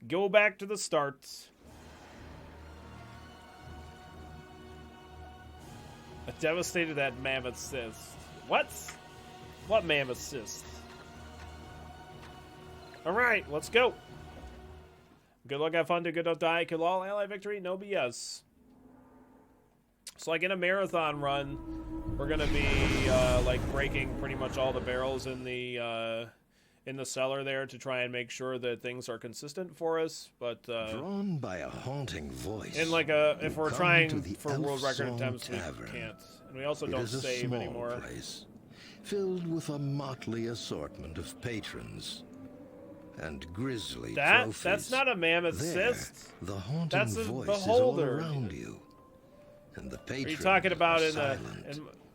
Go back to the start. I devastated that mammoth cyst. What? What mammoth cyst? Alright, let's go. Good luck, have fun, do good, don't die, kill all, ally victory, no BS. So like in a marathon run, we're gonna be like breaking pretty much all the barrels in the cellar there to try and make sure that things are consistent for us. But drawn by a haunting voice, in like if we're trying for world record attempts, we can't, and we also don't save anymore. Place, filled with a motley assortment of patrons and grisly trophies. That's not a mammoth there, cyst. The haunting that's a voice beholder. Is all around you. And the are you talking about in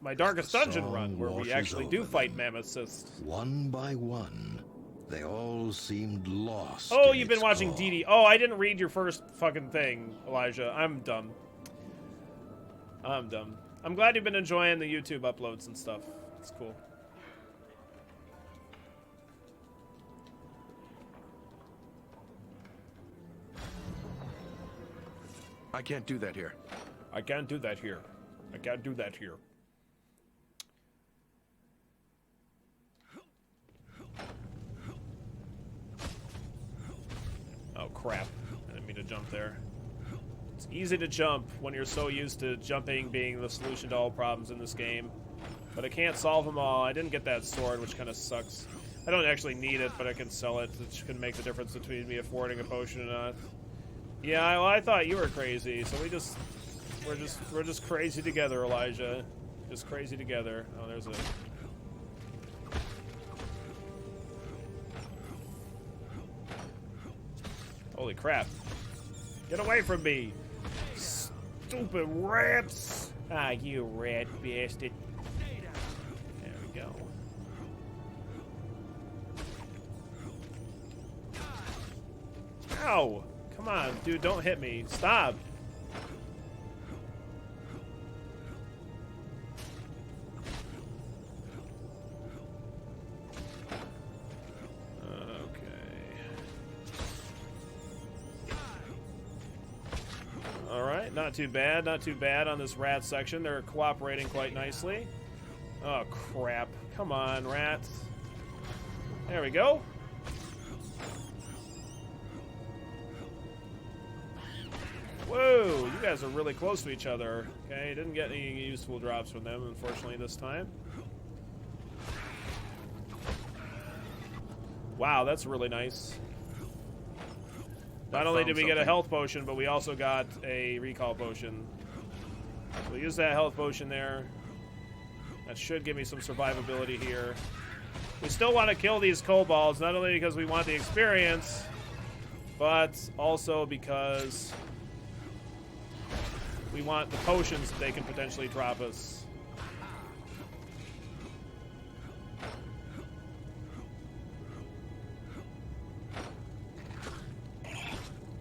my Darkest Dungeon run, where we actually do fight mammoth cysts? One by one, they all seemed lost. Oh, you've been watching DD. Oh, I didn't read your first fucking thing, Elijah. I'm dumb. I'm dumb. I'm glad you've been enjoying the YouTube uploads and stuff. It's cool. I can't do that here. I can't do that here. I can't do that here. Oh, crap. I didn't mean to jump there. It's easy to jump when you're so used to jumping being the solution to all problems in this game. But I can't solve them all. I didn't get that sword, which kind of sucks. I don't actually need it, but I can sell it, which can make the difference between me affording a potion or not. Yeah, well, I thought you were crazy, so we're just crazy together, Elijah. Just crazy together. Oh, there's a... Holy crap. Get away from me! Stupid rats! Ah, you rat bastard. There we go. Ow! Come on, dude, don't hit me. Stop! Alright, not too bad, not too bad on this rat section. They're cooperating quite nicely. Oh, crap. Come on, rats. There we go. Whoa, you guys are really close to each other. Okay, didn't get any useful drops from them, unfortunately, this time. Wow, that's really nice. Not only did we get a health potion, but we also got a recall potion. So we'll use that health potion there. That should give me some survivability here. We still want to kill these kobolds, not only because we want the experience, but also because we want the potions that they can potentially drop us.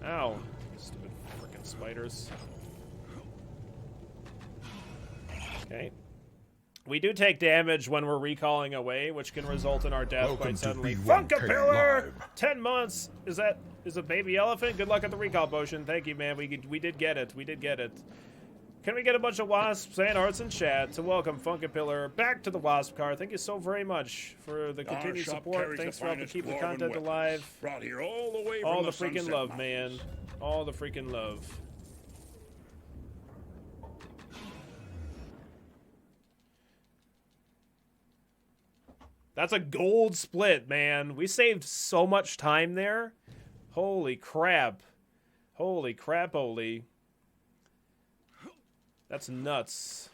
Ow. Stupid frickin' spiders. Okay. We do take damage when we're recalling away, which can result in our death quite suddenly. Funkapillar! 10 months! Is a baby elephant? Good luck at the recall potion. Thank you, man. We did get it. We did get it. Can we get a bunch of wasps and hearts in chat to welcome Funkapillar back to the wasp car? Thank you so very much for the continued support. Thanks for helping keep the content alive. Brought here all the way all from the freaking love, mountains. man. All the freaking love. That's a gold split, man. We saved so much time there. Holy crap. Holy crap, holy. That's nuts.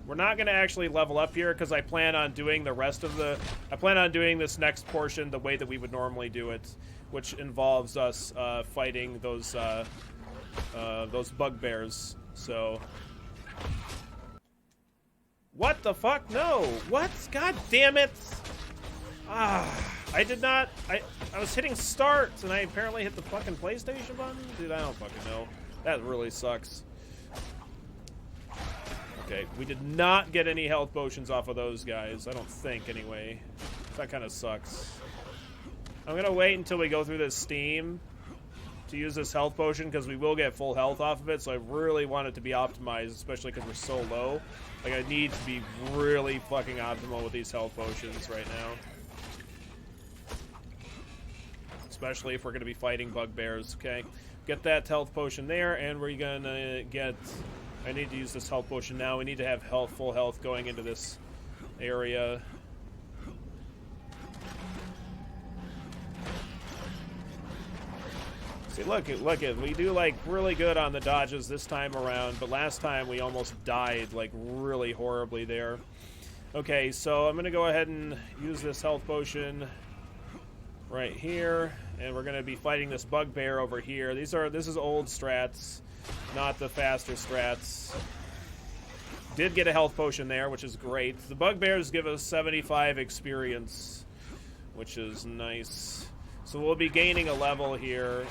We're not going to actually level up here because I plan on doing the rest of the... I plan on doing this next portion the way that we would normally do it, which involves us fighting those bugbears. So... What the fuck? No! What? God damn it! Ah, I did not... I was hitting start, and I apparently hit the fucking PlayStation button? Dude, I don't fucking know. That really sucks. Okay, we did not get any health potions off of those guys. I don't think, anyway. That kind of sucks. I'm going to wait until we go through this steam to use this health potion, because we will get full health off of it, so I really want it to be optimized, especially because we're so low. Like, I need to be really fucking optimal with these health potions right now. Especially if we're going to be fighting bugbears, okay? Get that health potion there, and we're going to get... I need to use this health potion now. We need to have full health going into this area. See, look it. We do, like, really good on the dodges this time around, but last time we almost died, like, really horribly there. Okay, so I'm going to go ahead and use this health potion right here, and we're going to be fighting this bugbear over here. This is old strats, not the faster strats. Did get a health potion there, which is great. The bugbears give us 75 experience, which is nice. So we'll be gaining a level here,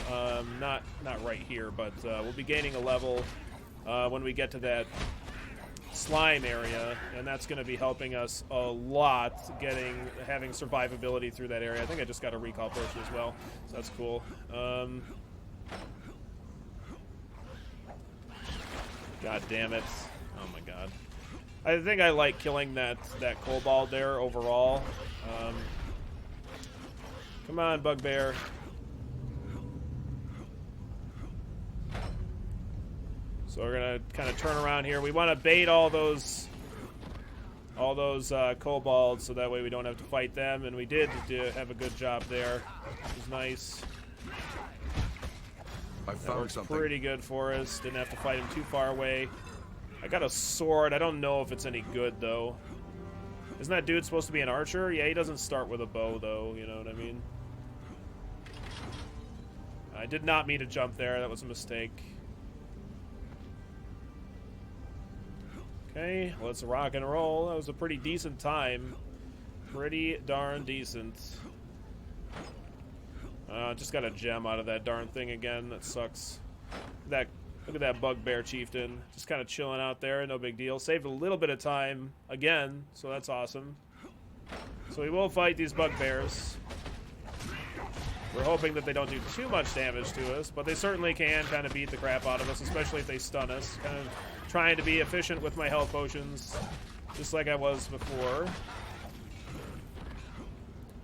not right here, but we'll be gaining a level when we get to that slime area, and that's going to be helping us a lot, having survivability through that area. I think I just got a recall potion as well, so that's cool. God damn it! Oh my god! I think I like killing that kobold there overall. Come on, bugbear. So we're gonna kind of turn around here. We want to bait all those kobolds, so that way we don't have to fight them. And we did have a good job there. It was nice. I found something pretty good for us. Didn't have to fight him too far away. I got a sword. I don't know if it's any good though. Isn't that dude supposed to be an archer? Yeah, he doesn't start with a bow though. You know what I mean? I did not mean to jump there. That was a mistake. Okay, let's rock and roll. That was a pretty decent time. Pretty darn decent. Just got a gem out of that darn thing again. That sucks. Look at that bugbear chieftain. Just kind of chilling out there. No big deal. Saved a little bit of time again, so that's awesome. So we will fight these bugbears. We're hoping that they don't do too much damage to us, but they certainly can kind of beat the crap out of us, especially if they stun us. Kind of trying to be efficient with my health potions, just like I was before. I'm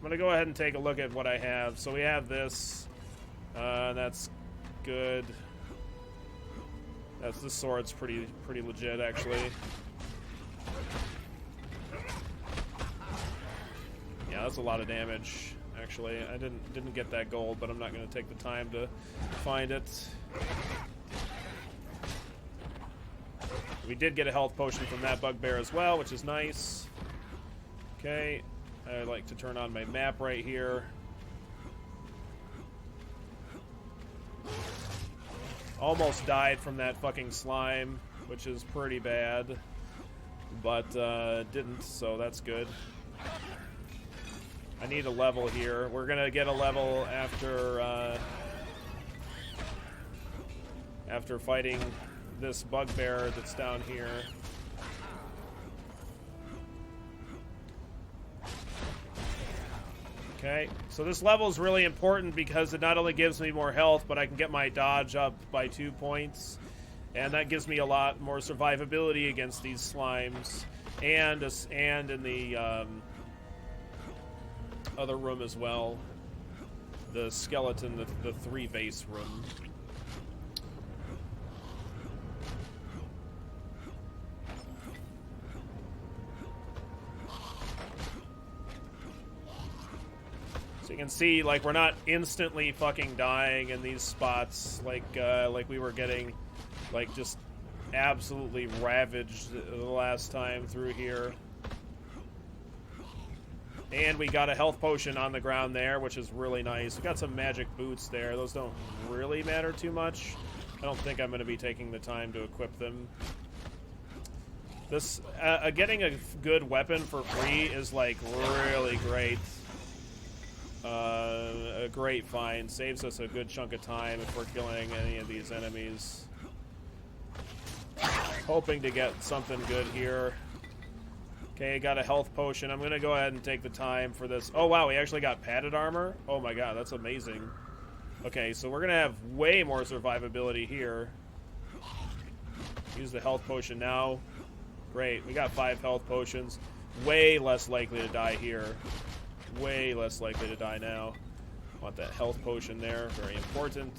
going to go ahead and take a look at what I have. So we have this. That's good. This sword's pretty legit, actually. Yeah, that's a lot of damage. Actually, I didn't get that gold, but I'm not going to take the time to find it. We did get a health potion from that bugbear as well, which is nice. Okay, I like to turn on my map right here. Almost died from that fucking slime, which is pretty bad, but didn't, so that's good. I need a level here. We're gonna get a level after fighting this bugbear that's down here. Okay, so this level is really important because it not only gives me more health, but I can get my dodge up by 2 points, and that gives me a lot more survivability against these slimes, and in the other room as well, the skeleton, the 3 base room. So you can see, like, we're not instantly fucking dying in these spots, like we were getting, like, just absolutely ravaged the last time through here. And we got a health potion on the ground there, which is really nice. We got some magic boots there. Those don't really matter too much. I don't think I'm going to be taking the time to equip them. This getting a good weapon for free is, like, really great. A great find. Saves us a good chunk of time if we're killing any of these enemies. Hoping to get something good here. Okay, got a health potion. I'm going to go ahead and take the time for this. Oh, wow, we actually got padded armor. Oh, my God, that's amazing. Okay, so we're going to have way more survivability here. Use the health potion now. Great, we got 5 health potions. Way less likely to die here. Way less likely to die now. Want that health potion there, very important.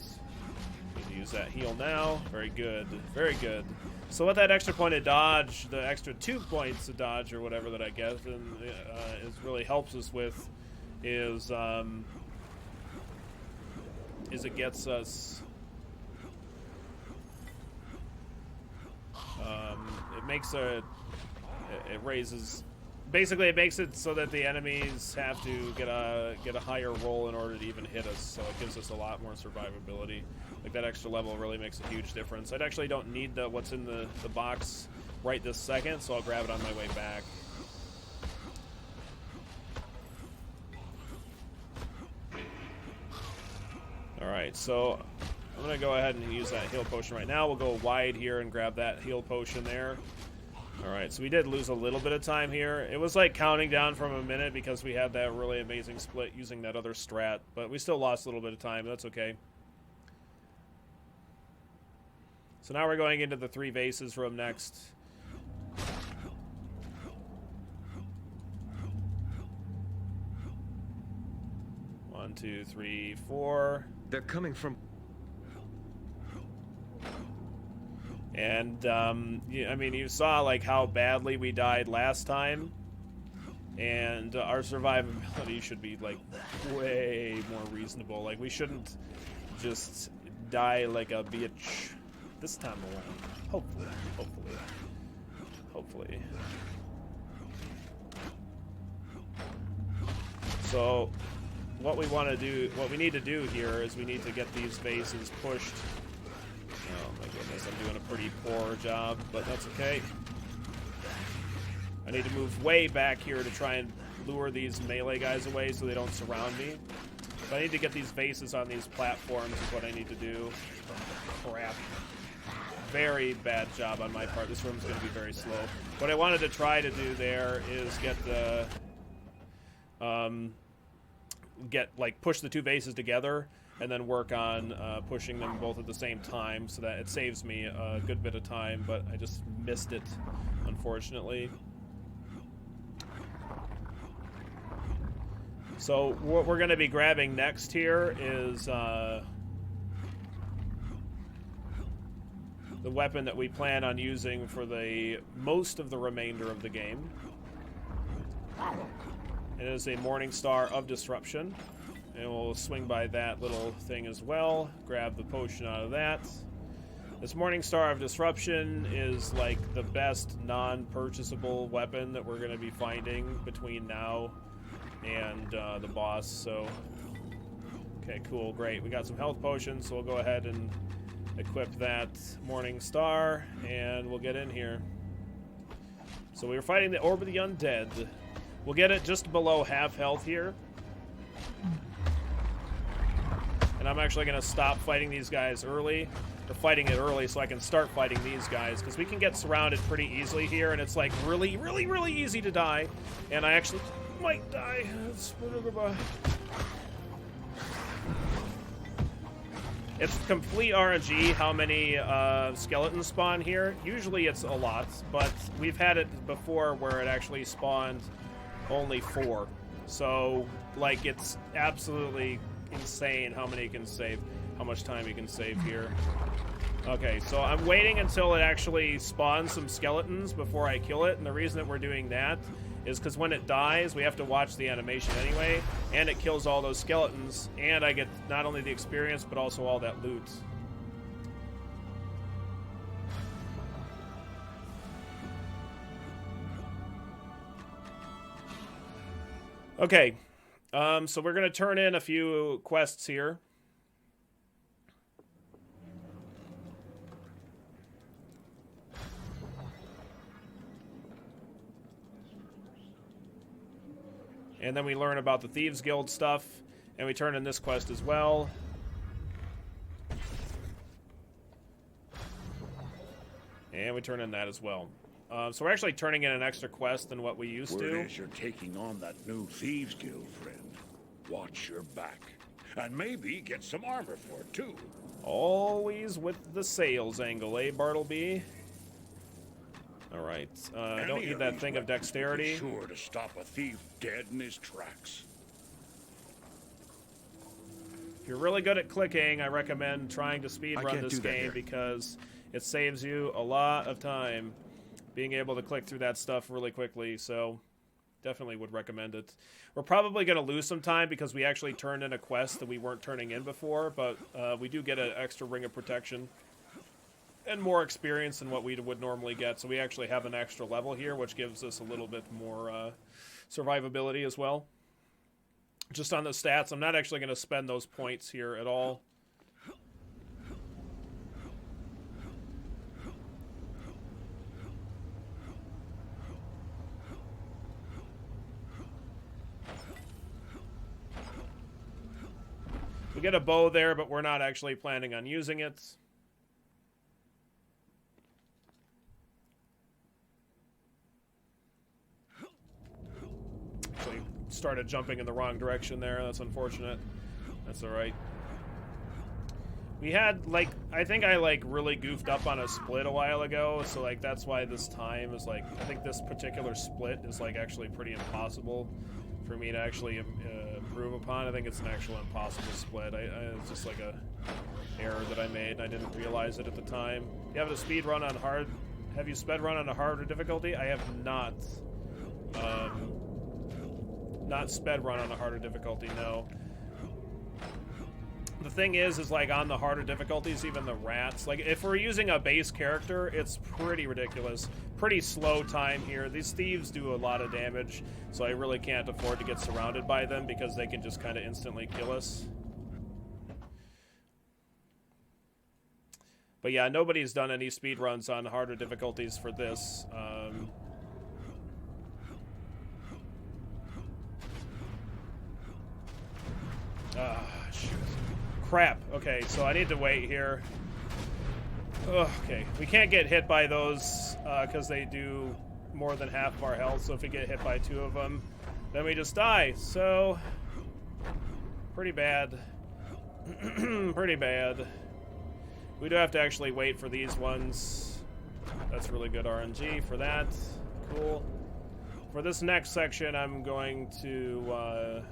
Need to use that heal now. Very good, very good. So what that extra point of dodge, the extra 2 points of dodge or whatever that I get, and is really helps us with, is it gets us. It makes it raises. Basically, it makes it so that the enemies have to get a higher roll in order to even hit us. So it gives us a lot more survivability. Like that extra level really makes a huge difference. I actually don't need what's in the box right this second, so I'll grab it on my way back. All right, so I'm gonna go ahead and use that heal potion right now. We'll go wide here and grab that heal potion there. Alright, so we did lose a little bit of time here. It was like counting down from a minute because we had that really amazing split using that other strat, but we still lost a little bit of time. That's okay. So now we're going into the 3 vases room next. One, 2, 3, 4. They're coming from... And, I mean, you saw, like, how badly we died last time. And our survivability should be, like, way more reasonable. Like, we shouldn't just die like a bitch this time around. Hopefully. Hopefully. Hopefully. So, what we want to do, what we need to do here is we need to get these vases pushed. Oh my goodness, I'm doing a pretty poor job, but that's okay. I need to move way back here to try and lure these melee guys away so they don't surround me. But I need to get these vases on these platforms is what I need to do. Oh, crap. Very bad job on my part. This room's going to be very slow. What I wanted to try to do there is get the... push the 2 vases together and then work on pushing them both at the same time so that it saves me a good bit of time, but I just missed it, unfortunately. So what we're going to be grabbing next here is the weapon that we plan on using for the most of the remainder of the game. It is a Morning Star of Disruption. And we'll swing by that little thing as well. Grab the potion out of that. This Morning Star of Disruption is like the best non-purchasable weapon that we're going to be finding between now and the boss. So, okay, cool, great. We got some health potions, so we'll go ahead and equip that Morning Star, and we'll get in here. So we were fighting the Orb of the Undead. We'll get it just below half health here. And I'm actually going to stop fighting these guys early, or fighting it early so I can start fighting these guys, because we can get surrounded pretty easily here, and it's like really, really, really easy to die. And I actually might die. It's complete RNG how many skeletons spawn here. Usually it's a lot, but we've had it before where it actually spawned only 4. So, like, it's absolutely insane how many you can save, how much time you can save here. Okay, so I'm waiting until it actually spawns some skeletons before I kill it, and the reason that we're doing that is because when it dies, we have to watch the animation anyway, and it kills all those skeletons, and I get not only the experience, but also all that loot. Okay, so we're going to turn in a few quests here. And then we learn about the Thieves Guild stuff, and we turn in this quest as well. And we turn in that as well. So we're actually turning in an extra quest than what we used to. Word is you're taking on that new Thieves Guild, friend. Watch your back. And maybe get some armor for it, too. Always with the sales angle, eh, Bartleby? Alright, I don't need that thing of dexterity. Sure to stop a thief dead in his tracks. If you're really good at clicking, I recommend trying to speedrun this game because it saves you a lot of time being able to click through that stuff really quickly, so definitely would recommend it. We're probably going to lose some time because we actually turned in a quest that we weren't turning in before, but we do get an extra ring of protection and more experience than what we would normally get, so we actually have an extra level here, which gives us a little bit more survivability as well. Just on the stats, I'm not actually going to spend those points here at all. We get a bow there, but we're not actually planning on using it. So you started jumping in the wrong direction there. That's unfortunate. That's alright. We had, like, I think I, like, really goofed up on a split a while ago, so, like, that's why this time is, like, I think this particular split is, like, actually pretty impossible for me to actually improve upon. I think it's an actual impossible split. It's just, like, a error that I made, and I didn't realize it at the time. You have a speed run on hard... Have you sped run on a harder difficulty? I have not. Not sped run on a harder difficulty, no. The thing is like on the harder difficulties, even the rats, like if we're using a base character, it's pretty ridiculous. Pretty slow time here. These thieves do a lot of damage, so I really can't afford to get surrounded by them because they can just kind of instantly kill us. But yeah, nobody's done any speedruns on harder difficulties for this. Shoot. Crap. Okay, so I need to wait here. Ugh, okay, we can't get hit by those because they do more than half of our health, so if we get hit by two of them, then we just die. So, pretty bad. Pretty bad. We do have to actually wait for these ones. That's really good RNG for that. Cool. For this next section, I'm going to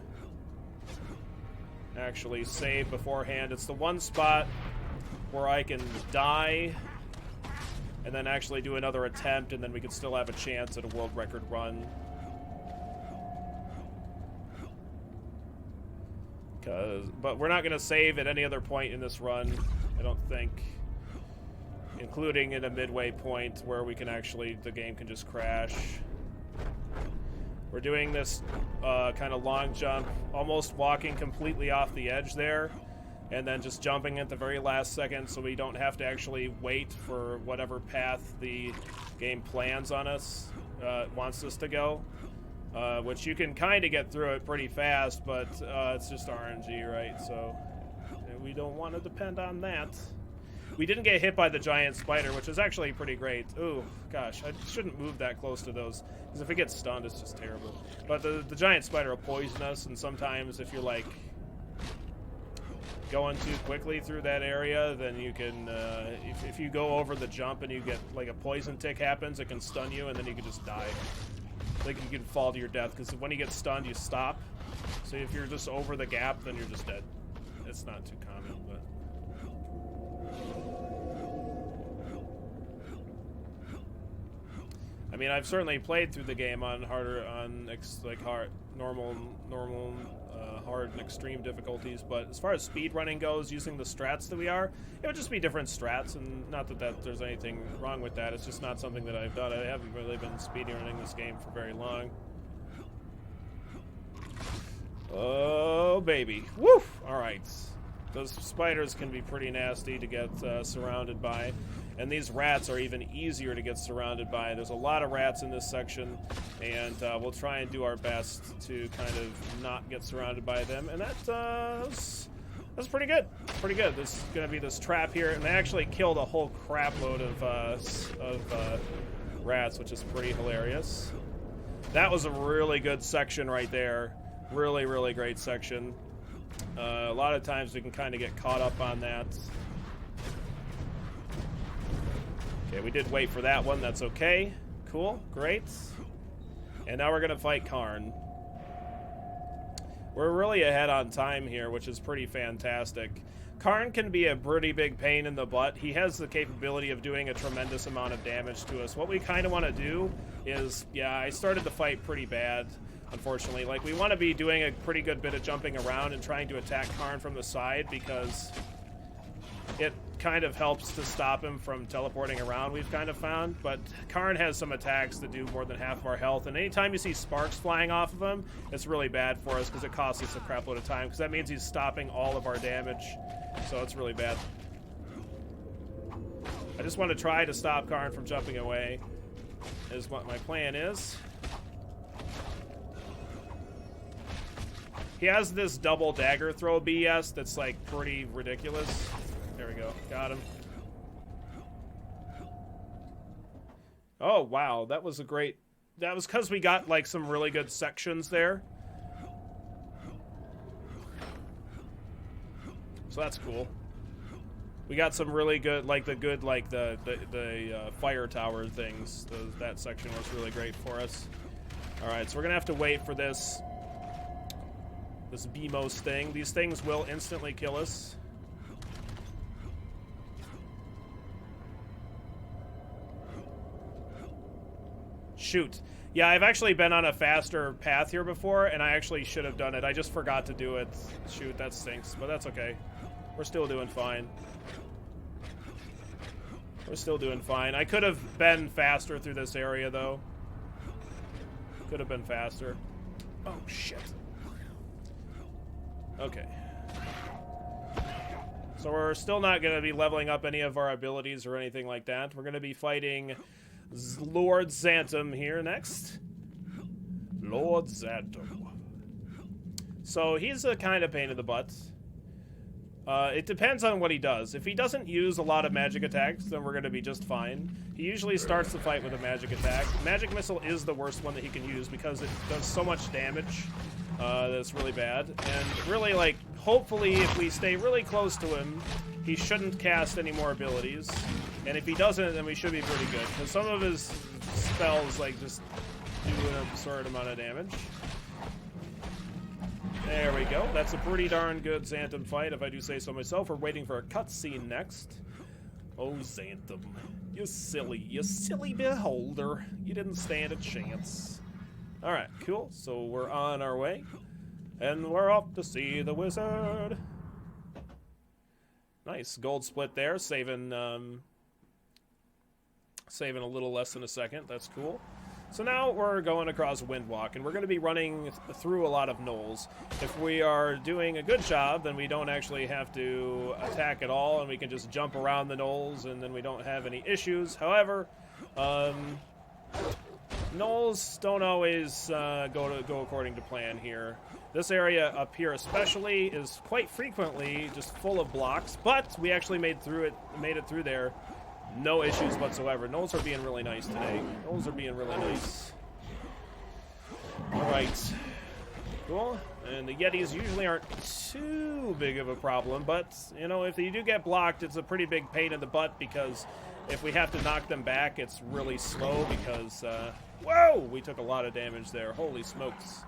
actually save beforehand. It's the one spot where I can die and then actually do another attempt, and then we can still have a chance at a world record run. But we're not going to save at any other point in this run, I don't think, including in a midway point where we can actually, the game can just crash. We're doing this kind of long jump, almost walking completely off the edge there, and then just jumping at the very last second so we don't have to actually wait for whatever path the game plans on us, wants us to go. Which you can kind of get through it pretty fast, but it's just RNG, right? So we don't want to depend on that. We didn't get hit by the giant spider, which is actually pretty great. Ooh, gosh, I shouldn't move that close to those, because if we get stunned, it's just terrible. But the giant spider will poison us, and sometimes if you're, like, going too quickly through that area, then you can, if you go over the jump and you get, like, a poison tick happens, it can stun you, and then you can just die. Like, you can fall to your death, because when you get stunned, you stop. So if you're just over the gap, then you're just dead. It's not too common, but... I mean, I've certainly played through the game on harder, on normal, hard and extreme difficulties, but as far as speedrunning goes, using the strats that we are, it would just be different strats, and not that there's anything wrong with that. It's just not something that I've done. I haven't really been speedrunning this game for very long. Oh, baby. Woo! Alright. Those spiders can be pretty nasty to get surrounded by. And these rats are even easier to get surrounded by. There's a lot of rats in this section, and we'll try and do our best to kind of not get surrounded by them. And that's pretty good. Pretty good. There's going to be this trap here, and they actually killed a whole crap load of rats, which is pretty hilarious. That was a really good section right there. Really, really great section. A lot of times we can kind of get caught up on that. Okay, we did wait for that one. That's okay. Cool. Great. And now we're going to fight Karn. We're really ahead on time here, which is pretty fantastic. Karn can be a pretty big pain in the butt. He has the capability of doing a tremendous amount of damage to us. What we kind of want to do is, yeah, I started the fight pretty bad, unfortunately. Like, we want to be doing a pretty good bit of jumping around and trying to attack Karn from the side because it kind of helps to stop him from teleporting around, we've kind of found. But Karn has some attacks that do more than half of our health, and anytime you see sparks flying off of him, it's really bad for us because it costs us a crap load of time, because that means he's stopping all of our damage, so it's really bad. I just want to try to stop Karn from jumping away, is what my plan is. He has this double dagger throw BS that's like pretty ridiculous. There we go. Got him. Oh, wow. That was a great... That was because we got, like, some really good sections there. So that's cool. We got some really good, like, the fire tower things. That section was really great for us. Alright, so we're going to have to wait for this BMOS thing. These things will instantly kill us. Shoot. Yeah, I've actually been on a faster path here before, and I actually should have done it. I just forgot to do it. Shoot, that stinks, but that's okay. We're still doing fine. We're still doing fine. I could have been faster through this area, though. Could have been faster. Oh, shit. Okay. So we're still not going to be leveling up any of our abilities or anything like that. We're going to be fighting Lord Xantum here next. Lord Xantum. So he's a kind of pain in the butt. It depends on what he does. If he doesn't use a lot of magic attacks, then we're going to be just fine. He usually starts the fight with a magic attack. Magic Missile is the worst one that he can use because it does so much damage that's really bad. And really, like, hopefully if we stay really close to him, he shouldn't cast any more abilities. And if he doesn't, then we should be pretty good. Because some of his spells, like, just do an absurd amount of damage. There we go. That's a pretty darn good Xantum fight, if I do say so myself. We're waiting for a cutscene next. Oh, Xantum. You silly beholder. You didn't stand a chance. Alright, cool. So we're on our way. And we're off to see the wizard. Nice. Gold split there, saving a little less than a second. That's cool. So now we're going across Windwalk, and we're going to be running through a lot of knolls. If we are doing a good job, then we don't actually have to attack at all, and we can just jump around the knolls, and then we don't have any issues. However, knolls don't always go according to plan here. This area up here especially is quite frequently just full of blocks, but we actually made it through there. No issues whatsoever. Knolls are being really nice today. Knolls are being really nice. Alright. Cool. And the Yetis usually aren't too big of a problem, but, you know, if you do get blocked, it's a pretty big pain in the butt, because if we have to knock them back, it's really slow, because, whoa! We took a lot of damage there. Holy smokes.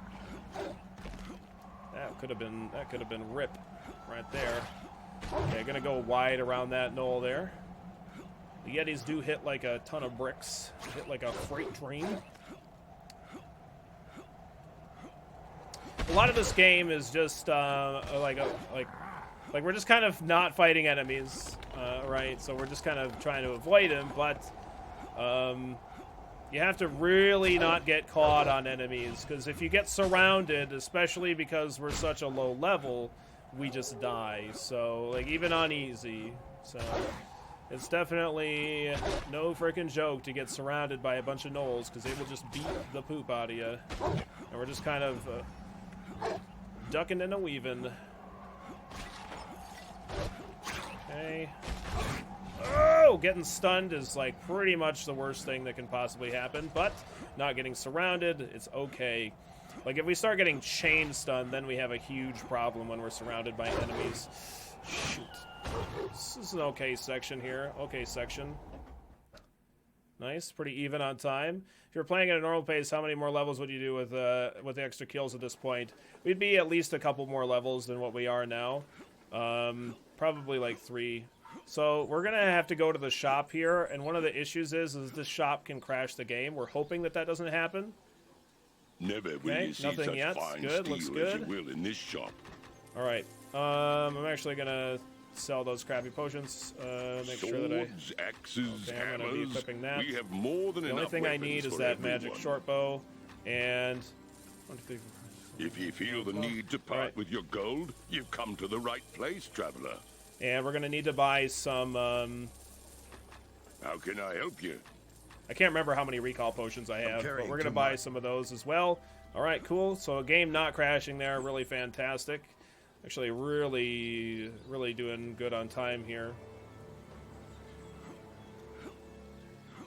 That could have been rip right there. Okay, gonna go wide around that knoll there. The Yetis do hit like a ton of bricks. Hit like a freight train. A lot of this game is just like we're just kind of not fighting enemies, right? So we're just kind of trying to avoid them, but you have to really not get caught on enemies, because if you get surrounded, especially because we're such a low level, we just die. So, like, even on easy. So it's definitely no freaking joke to get surrounded by a bunch of gnolls, because they will just beat the poop out of you. And we're just kind of ducking and a-weaving. Okay. Oh, getting stunned is like pretty much the worst thing that can possibly happen, but not getting surrounded, it's okay. Like if we start getting chain stunned, then we have a huge problem when we're surrounded by enemies. Shoot. This is an okay section here. Okay section. Nice, pretty even on time. If you're playing at a normal pace, how many more levels would you do with the extra kills at this point? We'd be at least a couple more levels than what we are now. Probably like 3. So we're gonna have to go to the shop here, and one of the issues is this shop can crash the game. We're hoping that doesn't happen. Never will you see nothing such yet. fine Good, looks steel as good. you will in this shop. All right. I'm actually gonna sell those crappy potions. Make sure that I. Swords, axes, Okay, I'm gonna be hammers. equipping that. We have more than The enough only thing I weapons need is for that everyone. magic short bow, and. If you feel the need to part Right. with your gold, you've come to the right place, traveler. And we're gonna need to buy some. How can I help you? I can't remember how many recall potions I have, but carrying we're gonna too buy much. some of those as well. All right, cool. So a game not crashing there, really fantastic. Actually, really doing good on time here.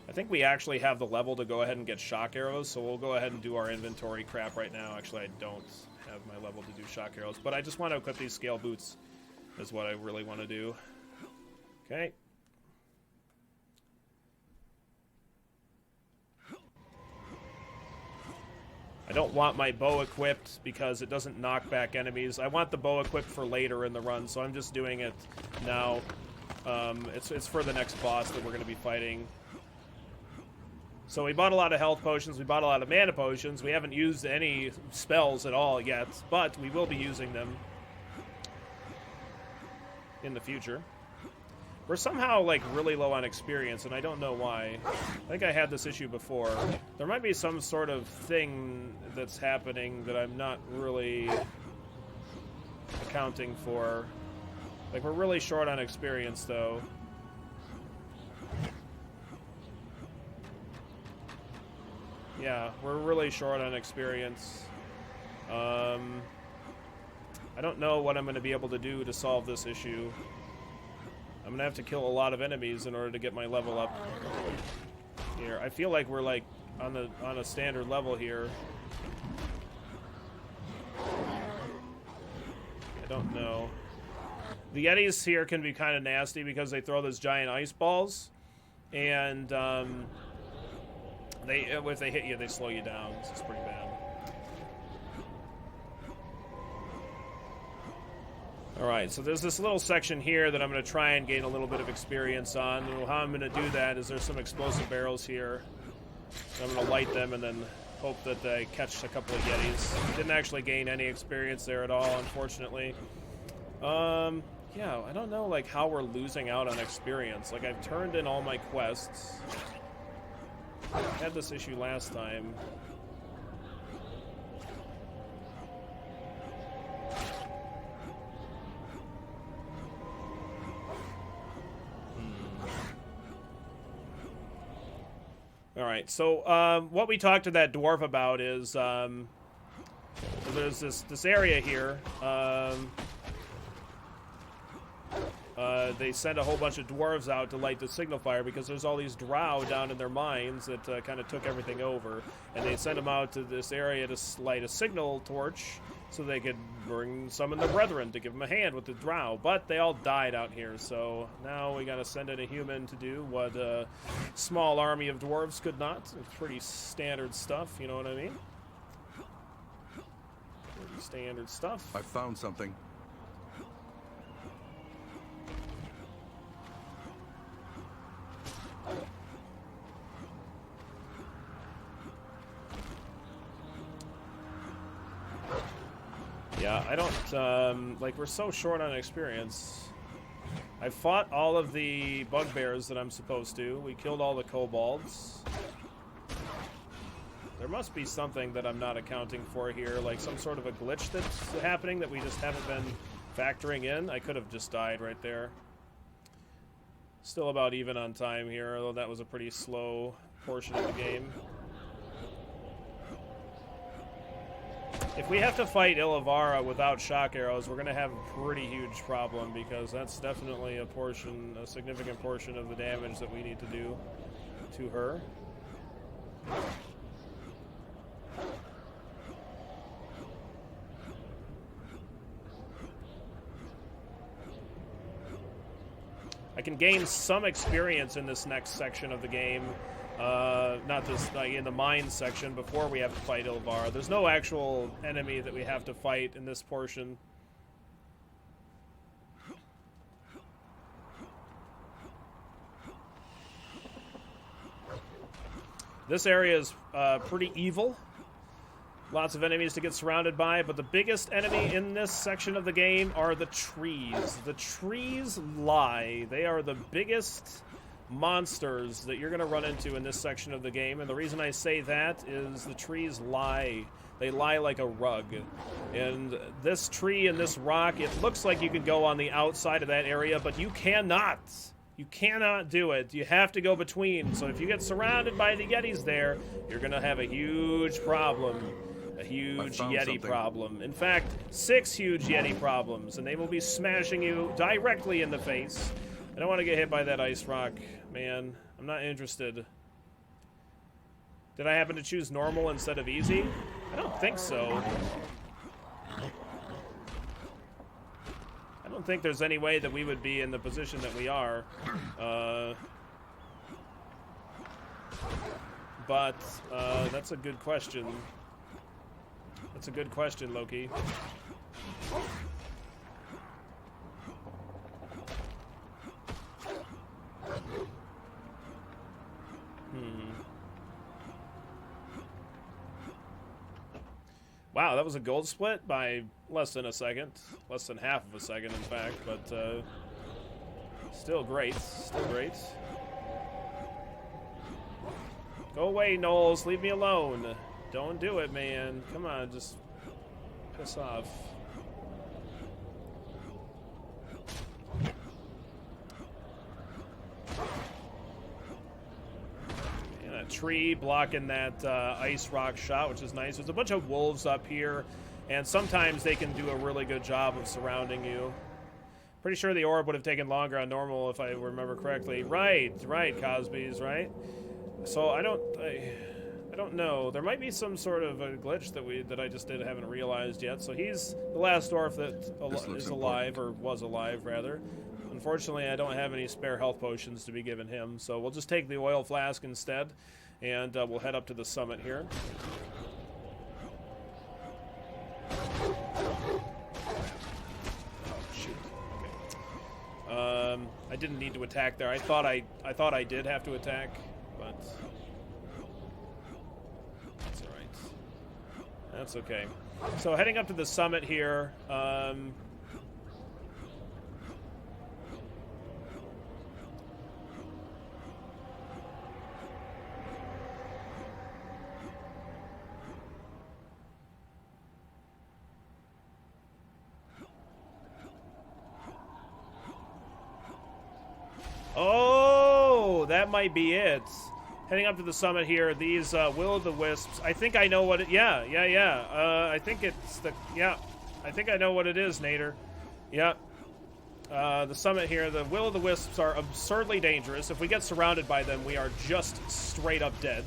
I think we actually have the level to go ahead and get shock arrows, so we'll go ahead and do our inventory crap right now. Actually, I don't have my level to do shock arrows, but I just want to equip these scale boots is what I really want to do. Okay. I don't want my bow equipped because it doesn't knock back enemies. I want the bow equipped for later in the run, so I'm just doing it now. It's for the next boss that we're going to be fighting. So we bought a lot of health potions, we bought a lot of mana potions. We haven't used any spells at all yet, but we will be using them in the future. We're somehow, like, really low on experience, and I don't know why. I think I had this issue before. There might be some sort of thing that's happening that I'm not really accounting for. Like, we're really short on experience, though. Yeah, we're really short on experience. I don't know what I'm going to be able to do to solve this issue. I'm gonna have to kill a lot of enemies in order to get my level up here. I feel like we're like on a standard level here. I don't know. The Yetis here can be kind of nasty because they throw those giant ice balls, and if they hit you, they slow you down. This is pretty bad. Alright, so there's this little section here that I'm going to try and gain a little bit of experience on. And how I'm going to do that is there's some explosive barrels here. I'm going to light them and then hope that I catch a couple of Yetis. Didn't actually gain any experience there at all, unfortunately. Yeah, I don't know like how we're losing out on experience. Like, I've turned in all my quests. I had this issue last time. Alright, so what we talked to that dwarf about is there's this area here. They send a whole bunch of dwarves out to light the signal fire because there's all these drow down in their mines that kind of took everything over. And they send them out to this area to light a signal torch so they could bring summon the brethren to give them a hand with the drow. But they all died out here, so now we gotta send in a human to do what a small army of dwarves could not. It's pretty standard stuff, you know what I mean? Pretty standard stuff. I found something. Yeah, I don't, like, we're so short on experience. I fought all of the bugbears that I'm supposed to. We killed all the kobolds. There must be something that I'm not accounting for here, like some sort of a glitch that's happening that we just haven't been factoring in. I could have just died right there. Still about even on time here, although that was a pretty slow portion of the game. If we have to fight Illavarra without shock arrows, we're going to have a pretty huge problem, because that's definitely a significant portion of the damage that we need to do to her. I can gain some experience in this next section of the game. Not this, like in the mine section, before we have to fight Illavarra. There's no actual enemy that we have to fight in this portion. This area is pretty evil. Lots of enemies to get surrounded by, but the biggest enemy in this section of the game are the trees. The trees lie. They are the biggest monsters that you're going to run into in this section of the game, and the reason I say that is the trees lie. They lie like a rug. And this tree and this rock, it looks like you could go on the outside of that area, but you cannot. You cannot do it. You have to go between. So if you get surrounded by the Yetis there, you're going to have a huge problem. A huge Yeti problem. In fact, 6 huge Yeti problems, and they will be smashing you directly in the face. I don't want to get hit by that ice rock, man. I'm not interested. Did I happen to choose normal instead of easy? I don't think so. I don't think there's any way that we would be in the position that we are. But that's a good question. That's a good question, Loki. Wow, that was a gold split by less than a second. Less than half of a second, in fact, but still great. Still great. Go away, Knowles. Leave me alone. Don't do it, man. Come on, just piss off. And a tree blocking that ice rock shot, which is nice. There's a bunch of wolves up here, and sometimes they can do a really good job of surrounding you. Pretty sure the orb would have taken longer on normal if I remember correctly. Right, Cosby's, right? So I don't know. There might be some sort of a glitch that I just haven't realized yet. So he's the last dwarf that is alive, or was alive, rather. Unfortunately, I don't have any spare health potions to be given him, so we'll just take the oil flask instead, and we'll head up to the summit here. Oh, shoot. Okay. I didn't need to attack there. I thought I did have to attack, but that's all right. That's okay. So heading up to the summit here. Oh, that might be it. Heading up to the summit here, these will-o'-the-wisps. I think I know what it... Yeah. I think it's the... Yeah. I think I know what it is, Nader. Yeah. The summit here, the will-o'-the-wisps are absurdly dangerous. If we get surrounded by them, we are just straight up dead.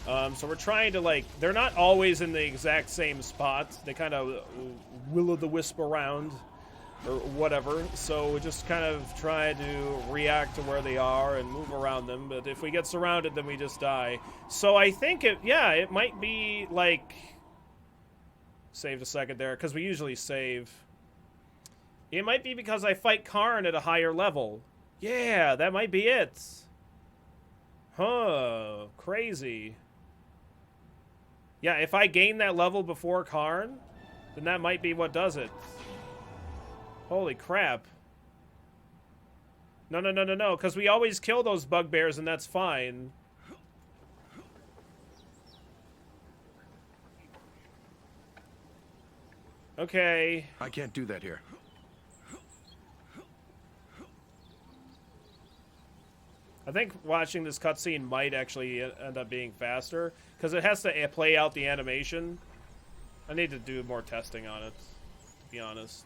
So we're trying to, like... They're not always in the exact same spot. They kind of will-o'-the-wisp around, or whatever, so we just kind of try to react to where they are and move around them, but if we get surrounded, then we just die. So I think it might be, like... Saved a second there, because we usually save. It might be because I fight Karn at a higher level. Yeah, that might be it. Huh, crazy. Yeah, if I gain that level before Karn, then that might be what does it. Holy crap. No, because we always kill those bugbears and that's fine. Okay. I can't do that here. I think watching this cutscene might actually end up being faster, because it has to play out the animation. I need to do more testing on it, to be honest.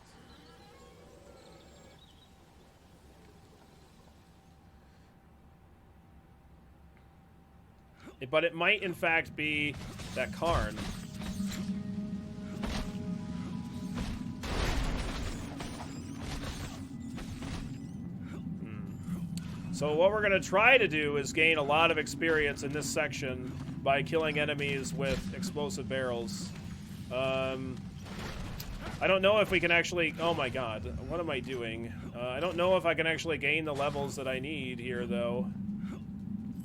But it might, in fact, be that Karn. So what we're going to try to do is gain a lot of experience in this section by killing enemies with explosive barrels. I don't know if we can actually... Oh my god, what am I doing? I don't know if I can actually gain the levels that I need here, though.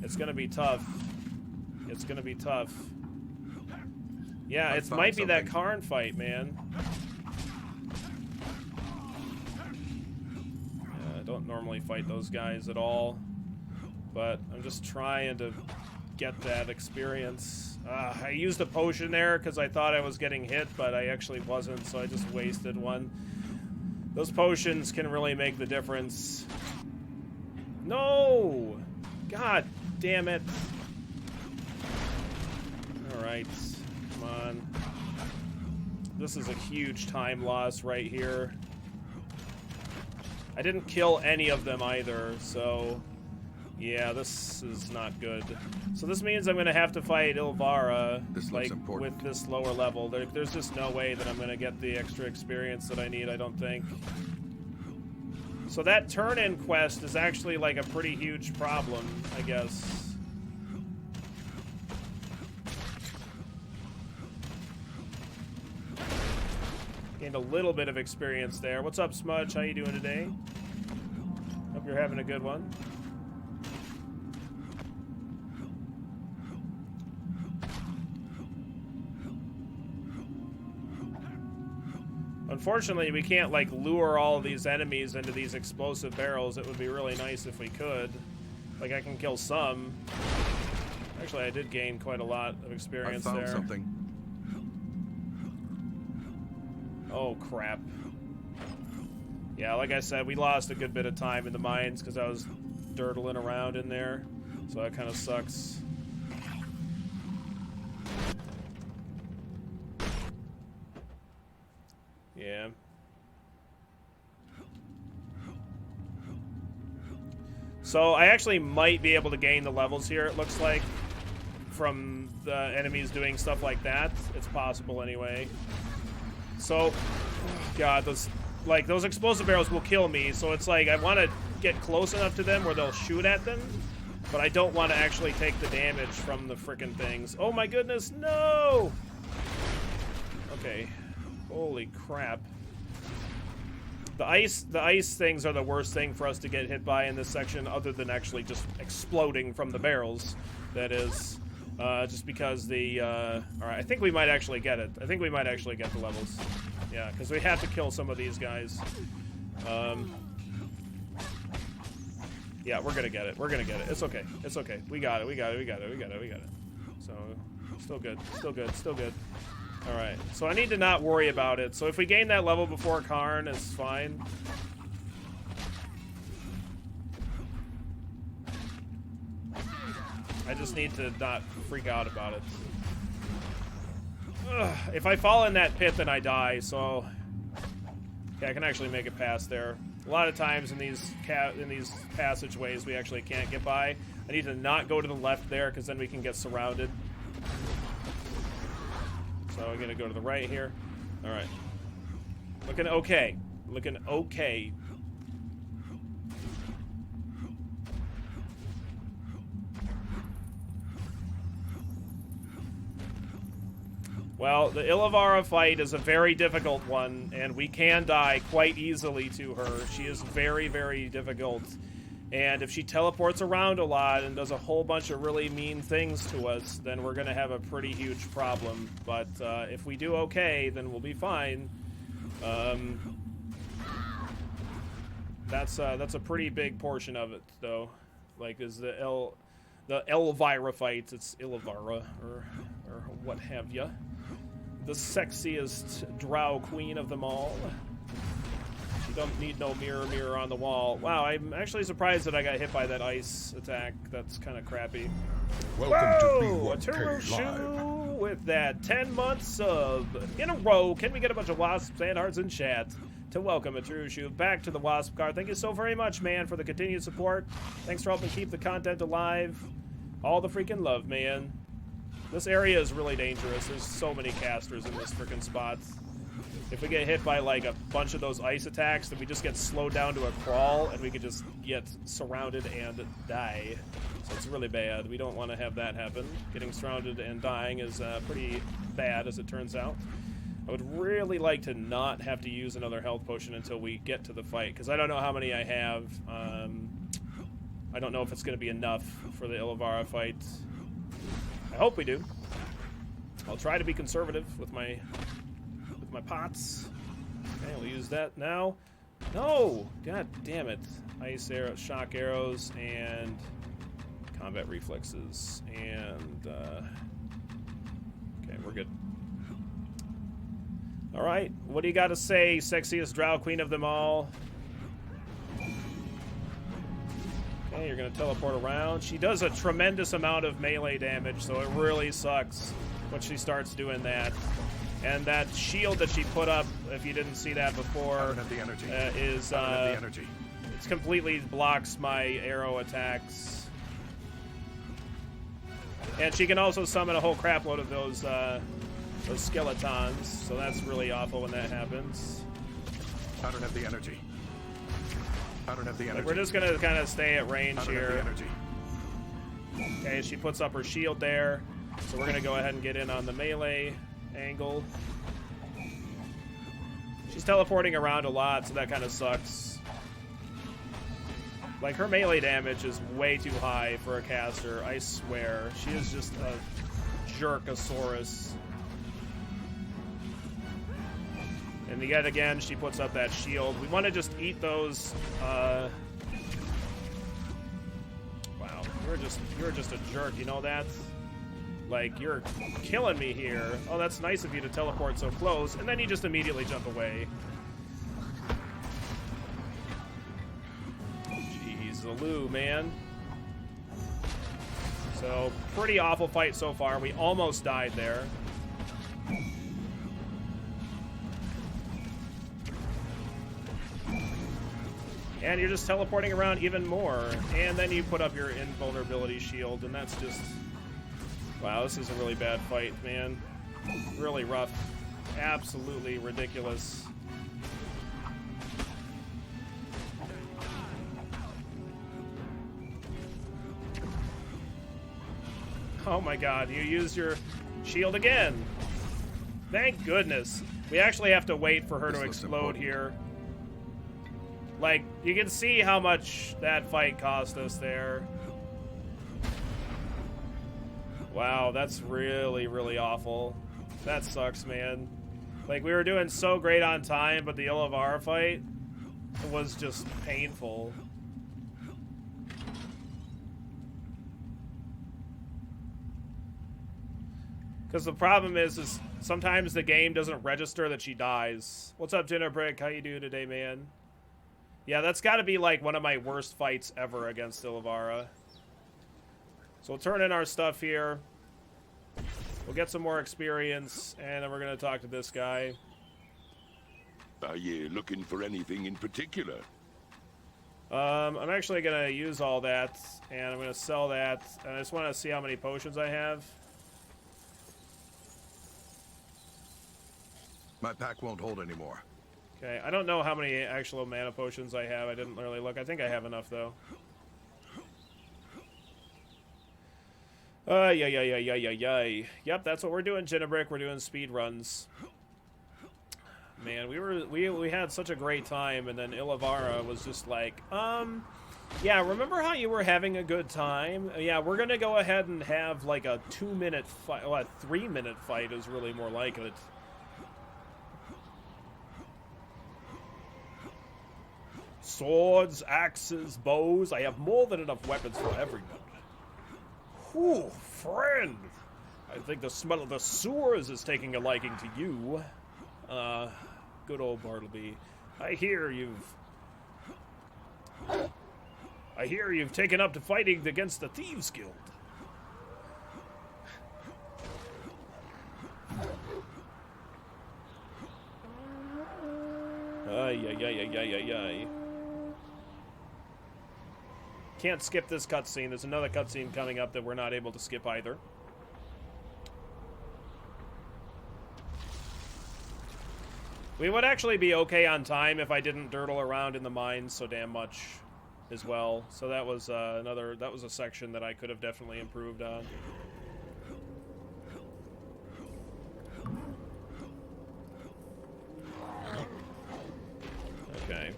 It's going to be tough. It's going to be tough. Yeah, it might be that Karn fight, man. I don't normally fight those guys at all, but I'm just trying to get that experience. I used a potion there because I thought I was getting hit, but I actually wasn't, so I just wasted one. Those potions can really make the difference. No! God damn it. Alright, come on. This is a huge time loss right here. I didn't kill any of them either, so yeah, this is not good. So this means I'm going to have to fight Ilvara like with this lower level. There's just no way that I'm going to get the extra experience that I need, I don't think. So that turn-in quest is actually like a pretty huge problem, I guess. Gained a little bit of experience there. What's up, Smudge? How you doing today? Hope you're having a good one. Unfortunately, we can't, like, lure all of these enemies into these explosive barrels. It would be really nice if we could. Like, I can kill some. Actually, I did gain quite a lot of experience there. I found something. Oh, crap. Yeah, like I said, we lost a good bit of time in the mines because I was dirtling around in there. So that kind of sucks. Yeah. So I actually might be able to gain the levels here, it looks like, from the enemies doing stuff like that. It's possible anyway. So, God, those explosive barrels will kill me, so it's like I want to get close enough to them where they'll shoot at them, but I don't want to actually take the damage from the frickin' things. Oh my goodness, no! Okay. Holy crap. The ice things are the worst thing for us to get hit by in this section, other than actually just exploding from the barrels, that is. Just because the, alright, I think we might actually get it. I think we might actually get the levels. Yeah, because we have to kill some of these guys. Yeah, we're gonna get it. We're gonna get it. It's okay. It's okay. We got it. We got it. We got it. We got it. We got it. So, still good. Still good. Still good. Alright, so I need to not worry about it. So if we gain that level before Karn, it's fine. I just need to not freak out about it. Ugh, if I fall in that pit, then I die, so... Okay, I can actually make it past there. A lot of times in these passageways, we actually can't get by. I need to not go to the left there, because then we can get surrounded. So I'm gonna go to the right here. Alright. Looking okay. Looking okay. Well, the Ilavara fight is a very difficult one, and we can die quite easily to her. She is very, very difficult. And if she teleports around a lot and does a whole bunch of really mean things to us, then we're going to have a pretty huge problem. But if we do okay, then we'll be fine. That's a pretty big portion of it, though. Like, is the Elvira fight. It's Ilavara, or what have ya. The sexiest drow queen of them all. You don't need no mirror on the wall. Wow, I'm actually surprised that I got hit by that ice attack. That's kind of crappy. Welcome Whoa, to Billy1Kirby Live. with that 10 months of in a row. Can we get a bunch of wasps and hearts in chat to welcome Atrushu back to the Wasp Car? Thank you so very much, man, for the continued support. Thanks for helping keep the content alive. All the freaking love, man. This area is really dangerous. There's so many casters in this freaking spot. If we get hit by like a bunch of those ice attacks, then we just get slowed down to a crawl and we could just get surrounded and die. So it's really bad. We don't want to have that happen. Getting surrounded and dying is pretty bad, as it turns out. I would really like to not have to use another health potion until we get to the fight, because I don't know how many I have. I don't know if it's going to be enough for the Illavarra fight. I hope we do. I'll try to be conservative with my pots. Okay, we'll use that now. No! God damn it. Ice arrow, shock arrows, and combat reflexes. And, okay, we're good. Alright, what do you got to say, sexiest drow queen of them all? Okay, you're going to teleport around. She does a tremendous amount of melee damage, so it really sucks when she starts doing that. And that shield that she put up, if you didn't see that before, is it's completely blocks my arrow attacks. And she can also summon a whole crap load of those skeletons, so that's really awful when that happens. I don't have the energy. I don't have the energy. Like, we're just gonna kind of stay at range here. Okay, she puts up her shield there, so we're gonna go ahead and get in on the melee angle. She's teleporting around a lot, so that kind of sucks. Like, her melee damage is way too high for a caster, I swear. She is just a jerkosaurus. And yet again, she puts up that shield. We want to just eat those, wow, you're just a jerk, you know that? Like, you're killing me here. Oh, that's nice of you to teleport so close, and then you just immediately jump away. Jeez, Lou, man. So, pretty awful fight so far. We almost died there. And you're just teleporting around even more. And then you put up your invulnerability shield, and that's just... Wow, this is a really bad fight, man. Really rough. Absolutely ridiculous. Oh my god, you used your shield again. Thank goodness. We actually have to wait for her to explode here. Like, you can see how much that fight cost us there. Wow, that's really, really awful. That sucks, man. Like, we were doing so great on time, but the Illavarra fight was just painful. Because the problem is sometimes the game doesn't register that she dies. What's up, Dinner Brick? How you doing today, man? Yeah, that's got to be, like, one of my worst fights ever against Illavarra. So we'll turn in our stuff here. We'll get some more experience, and then we're going to talk to this guy. Are you looking for anything in particular? I'm actually going to use all that, and I'm going to sell that. And I just want to see how many potions I have. My pack won't hold anymore. Okay, I don't know how many actual mana potions I have. I didn't really look. I think I have enough, though. Yep, that's what we're doing, Jinnabrick. We're doing speed runs. Man, we had such a great time, and then Illavarra was just like, yeah, remember how you were having a good time? Yeah, we're gonna go ahead and have like a 2-minute fight. Well, a 3-minute fight is really more like it. Swords, axes, bows. I have more than enough weapons for everyone. Whew, friend. I think the smell of the sewers is taking a liking to you. Good old Bartleby. I hear you've taken up to fighting against the Thieves Guild. Ay, ay, ay, ay. Can't skip this cutscene. There's another cutscene coming up that we're not able to skip either. We would actually be okay on time if I didn't dirtle around in the mines so damn much as well. So that was that was a section that I could have definitely improved on. Okay.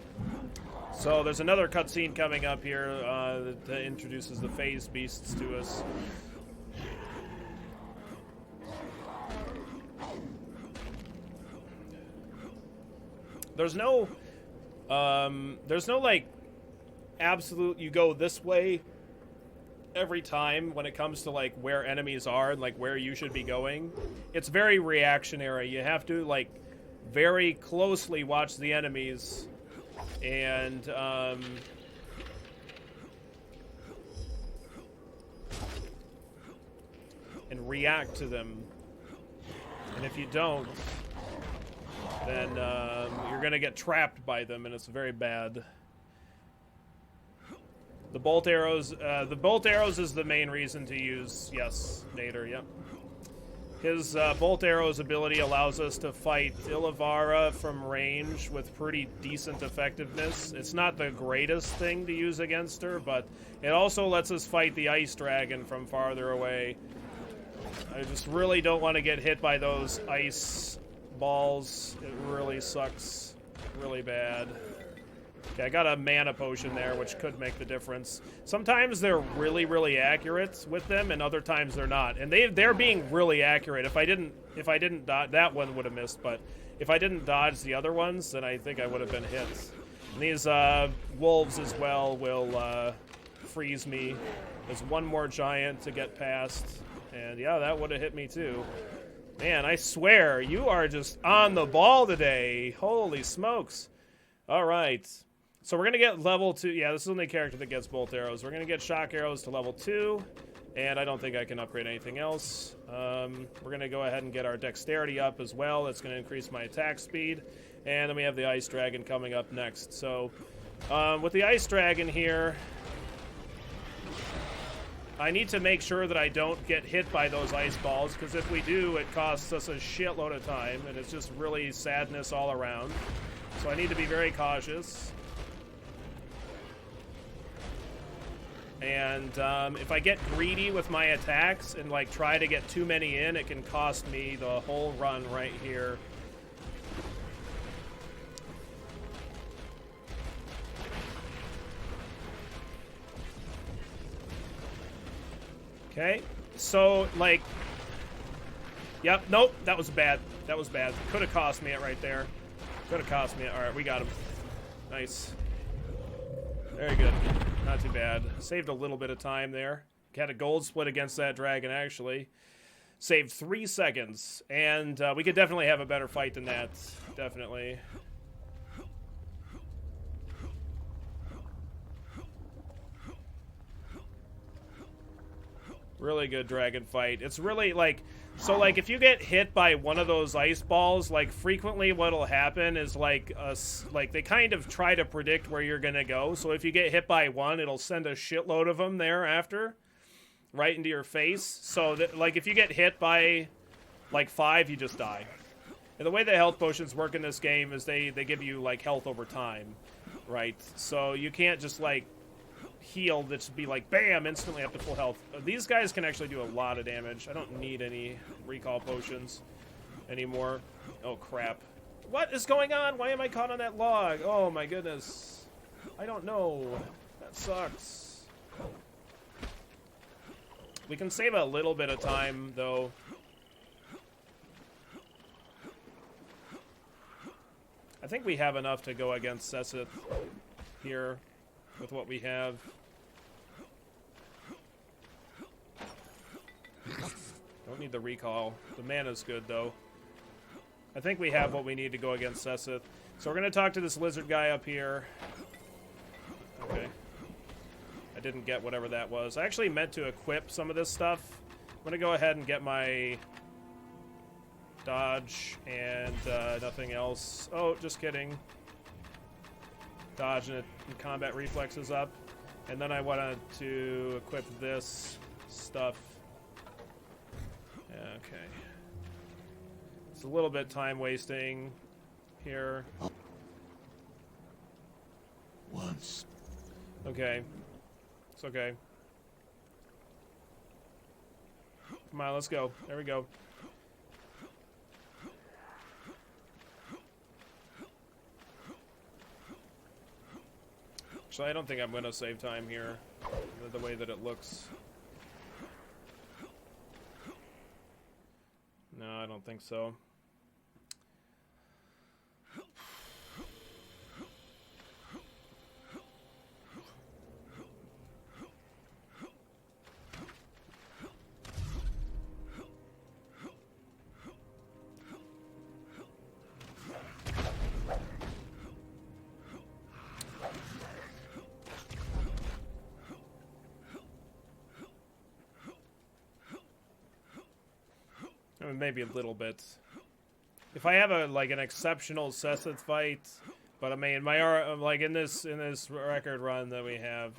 So there's another cutscene coming up here that introduces the phased beasts to us. There's no like absolute you go this way every time when it comes to like where enemies are and like where you should be going. It's very reactionary. You have to like very closely watch the enemies and react to them. And if you don't, then you're gonna get trapped by them, and it's very bad. The bolt arrows is the main reason to use. Yes, Nader. Yep. His bolt arrows ability allows us to fight Ilavara from range with pretty decent effectiveness. It's not the greatest thing to use against her, but it also lets us fight the ice dragon from farther away. I just really don't want to get hit by those ice balls. It really sucks really bad. Okay, I got a mana potion there, which could make the difference. Sometimes they're really, really accurate with them, and other times they're not. And they're being really accurate. If I didn't dodge, that one would have missed, but if I didn't dodge the other ones, then I think I would have been hit. And these wolves as well will freeze me. There's one more giant to get past, and yeah, that would have hit me too. Man, I swear, you are just on the ball today. Holy smokes. All right. So we're going to get level 2. Yeah, this is the only character that gets bolt arrows. We're going to get shock arrows to level 2. And I don't think I can upgrade anything else. We're going to go ahead and get our dexterity up as well. That's going to increase my attack speed. And then we have the ice dragon coming up next. So with the ice dragon here, I need to make sure that I don't get hit by those ice balls, because if we do, it costs us a shitload of time, and it's just really sadness all around. So I need to be very cautious. And if I get greedy with my attacks and like try to get too many in, it can cost me the whole run right here. Okay, so like, yep, nope, that was bad. That was bad. Could have cost me it right there. Could have cost me it. All right, we got him. Nice. Very good. Not too bad. Saved a little bit of time there. Had a gold split against that dragon, actually. Saved 3 seconds. And we could definitely have a better fight than that. Definitely. Really good dragon fight. It's really like... So, like, if you get hit by one of those ice balls, like, frequently what'll happen is, like, they kind of try to predict where you're gonna go. So if you get hit by one, it'll send a shitload of them thereafter, right into your face. So, that, like, if you get hit by, like, 5, you just die. And the way the health potions work in this game is they give you, like, health over time, right? So you can't just, like, heal that should be like bam instantly up to full health. These guys can actually do a lot of damage. I don't need any recall potions anymore. Oh crap, what is going on? Why am I caught on that log? Oh my goodness, I don't know. That sucks. We can save a little bit of time though. I think we have enough to go against Sesseth here with what we have. Don't need the recall. The mana's good, though. I think we have what we need to go against Sesseth. So we're going to talk to this lizard guy up here. Okay. I didn't get whatever that was. I actually meant to equip some of this stuff. I'm going to go ahead and get my dodge and nothing else. Oh, just kidding. dodge and combat reflexes up. And then I wanted to equip this stuff. Yeah, okay. It's a little bit time wasting here. Once. Okay. It's okay. Come on, let's go. There we go. Actually, I don't think I'm going to save time here, the way that it looks. No, I don't think so. I mean, maybe a little bit. If I have an exceptional Sesseth fight, but I mean like in this record run that we have,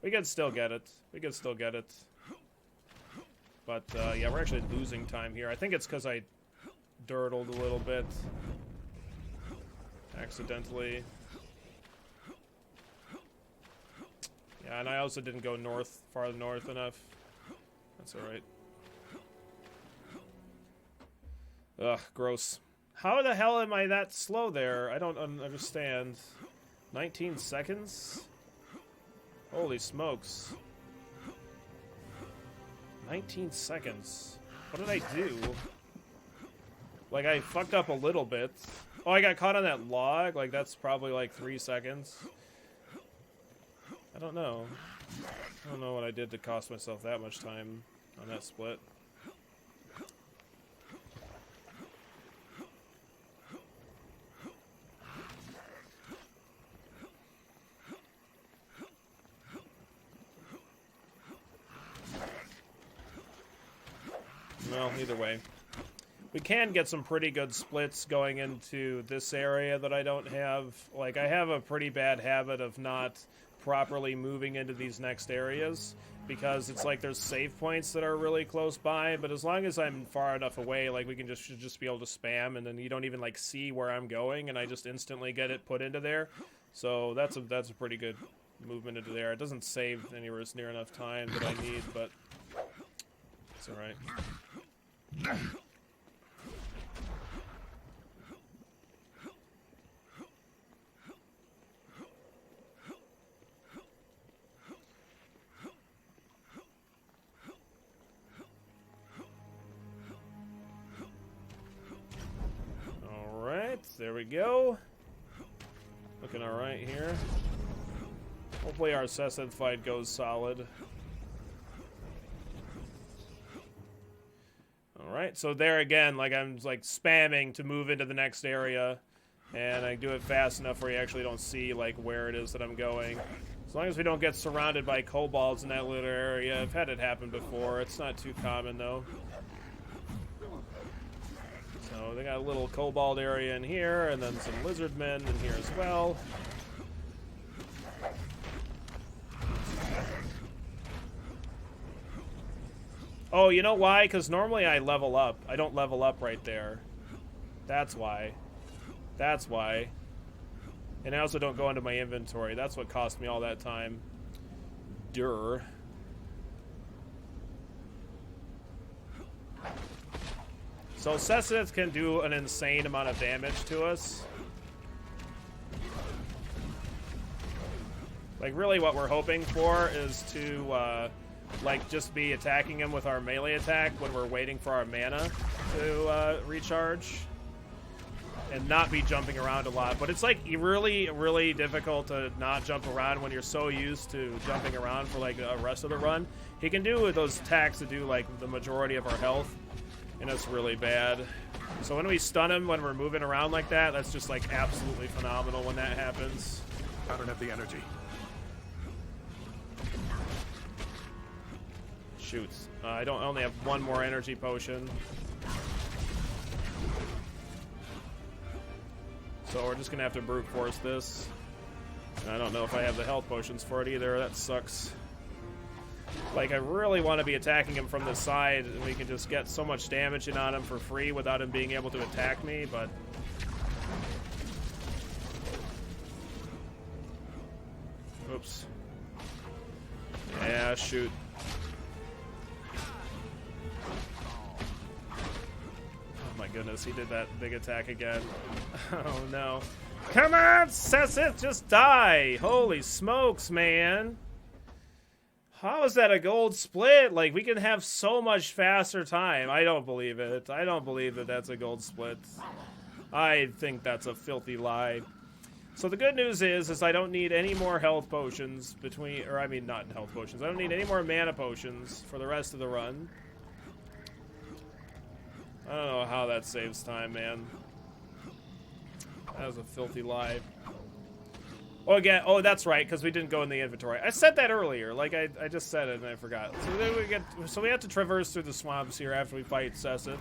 we could still get it. We could still get it. But yeah, we're actually losing time here. I think it's because I dirtled a little bit accidentally. Yeah, and I also didn't go far north enough. That's all right. Ugh, gross. How the hell am I that slow there? I don't understand. 19 seconds? Holy smokes. 19 seconds. What did I do? Like, I fucked up a little bit. Oh, I got caught on that log? Like, that's probably like 3 seconds. I don't know. I don't know what I did to cost myself that much time on that split. Well, either way. We can get some pretty good splits going into this area that I don't have. Like, I have a pretty bad habit of not properly moving into these next areas because it's like there's save points that are really close by, but as long as I'm far enough away, like, we can should just be able to spam, and then you don't even, like, see where I'm going, and I just instantly get it put into there. So that's a pretty good movement into there. It doesn't save anywhere near enough time that I need, but it's alright. Alright, there we go. Looking alright here. Hopefully our Sesseth fight goes solid. Alright, so there again, like, I'm like spamming to move into the next area, and I do it fast enough where you actually don't see like where it is that I'm going. As long as we don't get surrounded by kobolds in that little area. I've had it happen before. It's not too common though. So they got a little kobold area in here, and then some lizard men in here as well. Oh, you know why? Because normally I level up. I don't level up right there. That's why. That's why. And I also don't go into my inventory. That's what cost me all that time. Durr. So Sesseth can do an insane amount of damage to us. Like, really what we're hoping for is to, like, just be attacking him with our melee attack when we're waiting for our mana to recharge. And not be jumping around a lot. But it's, like, really, really difficult to not jump around when you're so used to jumping around for, like, the rest of the run. He can do those attacks to do, like, the majority of our health. And it's really bad. So when we stun him when we're moving around like that, that's just, like, absolutely phenomenal when that happens. I don't have the energy. Shoot. I only have one more energy potion. So we're just gonna have to brute force this. I don't know if I have the health potions for it either. That sucks. Like, I really want to be attacking him from the side, and we can just get so much damage in on him for free without him being able to attack me, but... Oops. Yeah, shoot. Oh my goodness, he did that big attack again. Oh no. Come on, Sessith, just die! Holy smokes, man! How is that a gold split? Like, we can have so much faster time. I don't believe it. I don't believe that that's a gold split. I think that's a filthy lie. So the good news is I don't need any more health potions between, or I mean not health potions. I don't need any more mana potions for the rest of the run. I don't know how that saves time, man. That was a filthy lie. Oh, again, oh, that's right, because we didn't go in the inventory. I said that earlier, like I just said it and I forgot. So we have to traverse through the swamps here after we fight Sessith.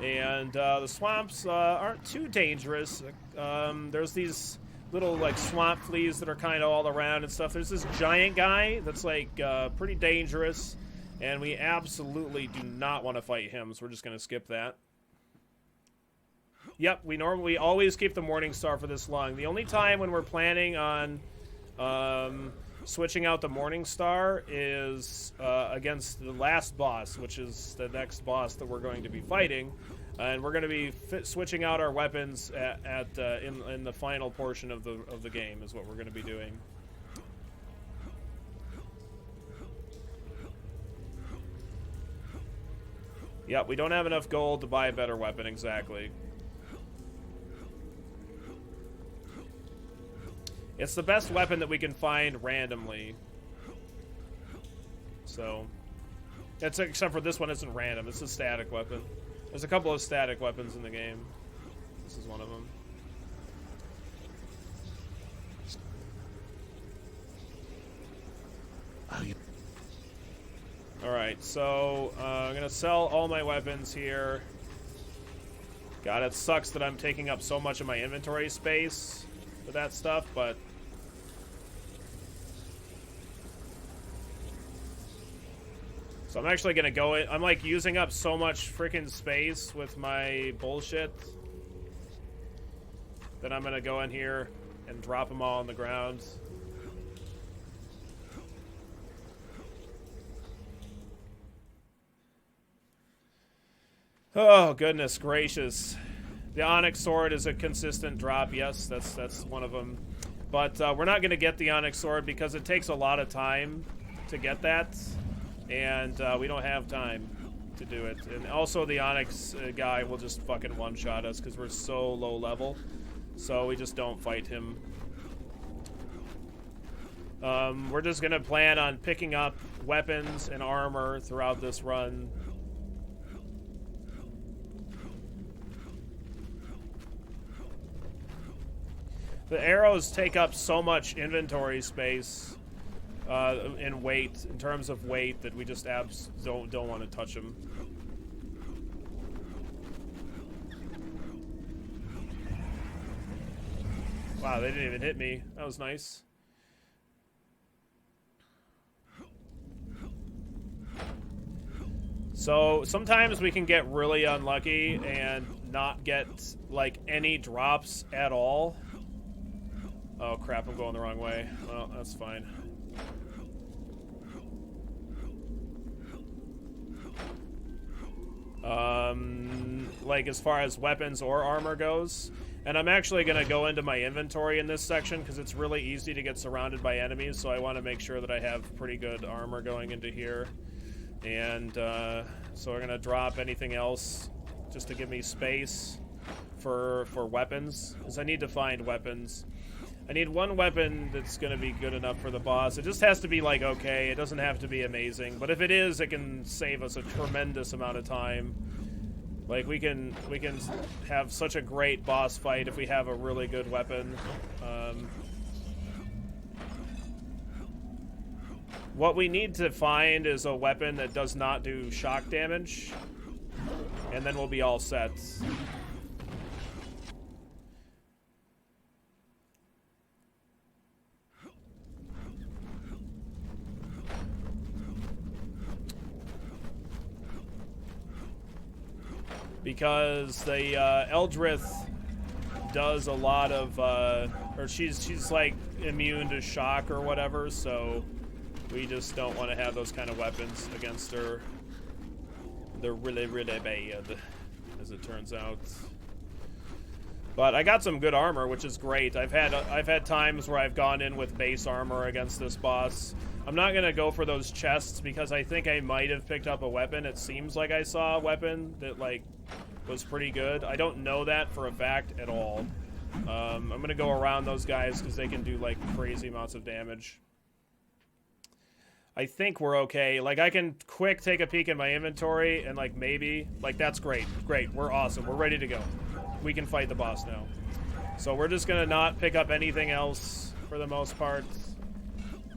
And the swamps aren't too dangerous. There's these little like swamp fleas that are kind of all around and stuff. There's this giant guy that's like pretty dangerous, and we absolutely do not want to fight him, so we're just going to skip that. Yep, we always keep the Morning Star for this long. The only time when we're planning on switching out the Morning Star is against the last boss, which is the next boss that we're going to be fighting. And we're going to be switching out our weapons in the final portion of the game is what we're going to be doing. Yep, we don't have enough gold to buy a better weapon, exactly. It's the best weapon that we can find randomly. So, except for this one isn't random. It's a static weapon. There's a couple of static weapons in the game. This is one of them. Alright, so I'm going to sell all my weapons here. God, it sucks that I'm taking up so much of my inventory space for that stuff, but... So I'm actually gonna go in. I'm like using up so much freaking space with my bullshit that I'm gonna go in here and drop them all on the ground. Oh, goodness gracious. The Onyx Sword is a consistent drop. Yes, that's one of them. But we're not gonna get the Onyx Sword because it takes a lot of time to get that. And we don't have time to do it. And also the Onyx guy will just fucking one-shot us because we're so low level. So we just don't fight him. We're just going to plan on picking up weapons and armor throughout this run. The arrows take up so much inventory space. In weight, in terms of weight, that we just don't want to touch them. Wow, they didn't even hit me. That was nice. So sometimes we can get really unlucky and not get like any drops at all. Oh crap, I'm going the wrong way. Well, that's fine. Like as far as weapons or armor goes. And I'm actually going to go into my inventory in this section because it's really easy to get surrounded by enemies, so I want to make sure that I have pretty good armor going into here. And so we're going to drop anything else just to give me space for weapons, because I need to find weapons. I need one weapon that's going to be good enough for the boss. It just has to be, like, okay. It doesn't have to be amazing. But if it is, it can save us a tremendous amount of time. Like, we can have such a great boss fight if we have a really good weapon. What we need to find is a weapon that does not do shock damage. And then we'll be all set. because the Eldrith does a lot of, or she's like immune to shock or whatever, so we just don't want to have those kind of weapons against her. They're really, really bad, as it turns out. But I got some good armor, which is great. I've had times where I've gone in with base armor against this boss. I'm not gonna go for those chests because I think I might have picked up a weapon. It seems like I saw a weapon that like was pretty good. I don't know that for a fact at all. I'm gonna go around those guys because they can do like crazy amounts of damage. I think we're okay. Like, I can quick take a peek in my inventory and like maybe like that's great. Great, we're awesome. We're ready to go. We can fight the boss now. So we're just gonna not pick up anything else for the most part.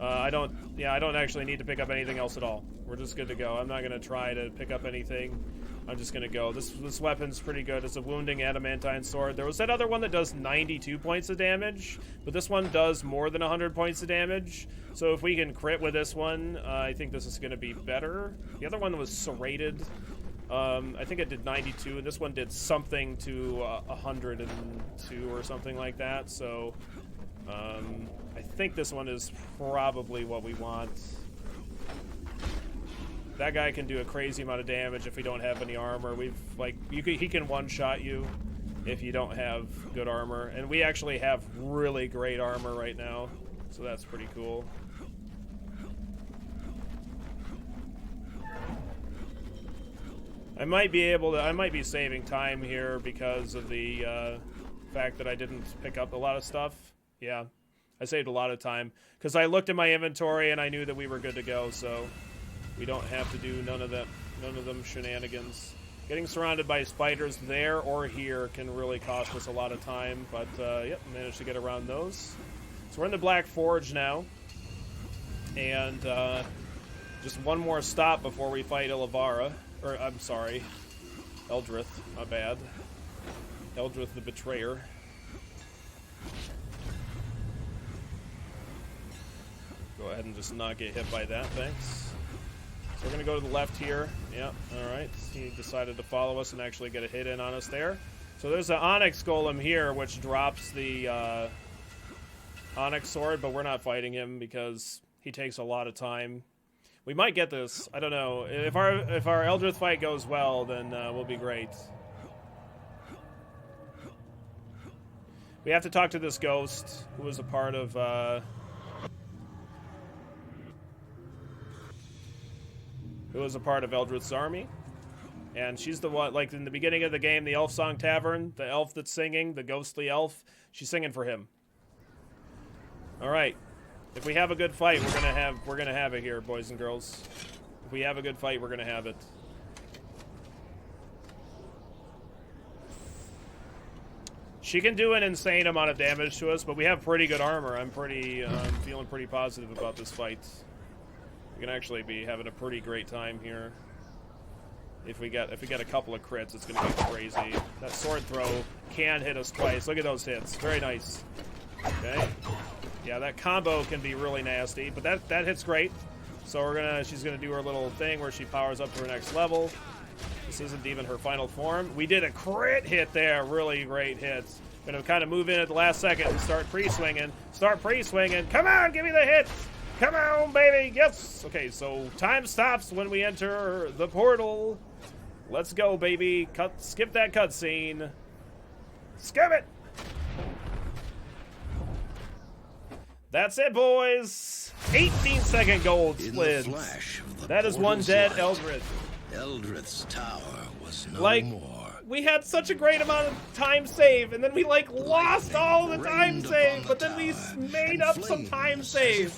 I don't actually need to pick up anything else at all. We're just good to go. I'm not gonna try to pick up anything. I'm just gonna go. This weapon's pretty good. It's a wounding adamantine sword. There was that other one that does 92 points of damage, but this one does more than 100 points of damage. So if we can crit with this one, I think this is gonna be better. The other one was serrated. I think it did 92, and this one did something to 102 or something like that. So I think this one is probably what we want. That guy can do a crazy amount of damage if we don't have any armor. He can one-shot you if you don't have good armor, and we actually have really great armor right now, so that's pretty cool. I might be saving time here because of the fact that I didn't pick up a lot of stuff. Yeah, I saved a lot of time because I looked at my inventory and I knew that we were good to go, so we don't have to do none of them shenanigans. Getting surrounded by spiders there or here can really cost us a lot of time, but yep, managed to get around those. So we're in the Black Forge now, and just one more stop before we fight Ilavara. Or, I'm sorry, Eldrith, my bad. Eldrith the Betrayer. Go ahead and just not get hit by that, thanks. So we're gonna go to the left here. Yep, alright. He decided to follow us and actually get a hit in on us there. So there's an Onyx Golem here, which drops the Onyx Sword, but we're not fighting him because he takes a lot of time. We might get this. I don't know. If our Eldrith fight goes well, then we'll be great. We have to talk to this ghost who was a part of Eldrith's army. And she's the one, like in the beginning of the game, the Elf Song Tavern, the elf that's singing, the ghostly elf, she's singing for him. All right. If we have a good fight, we're gonna have it here, boys and girls. If we have a good fight, we're gonna have it. She can do an insane amount of damage to us, but we have pretty good armor. I'm feeling pretty positive about this fight. We can actually be having a pretty great time here. If we get a couple of crits, it's gonna be crazy. That sword throw can hit us twice. Look at those hits. Very nice. Okay. Yeah, that combo can be really nasty, but that hits great. So she's gonna do her little thing where she powers up to her next level. This isn't even her final form. We did a crit hit there, really great hits. Gonna kind of move in at the last second and start pre-swinging. Come on, give me the hit. Come on, baby, yes. Okay, so time stops when we enter the portal. Let's go, baby. Skip that cutscene. Skip it. That's it, boys. 18-second gold slids. That is one dead Eldrith. Eldrith's tower was no more. We had such a great amount of time save, and then we lost all the time save, but then we made up some time save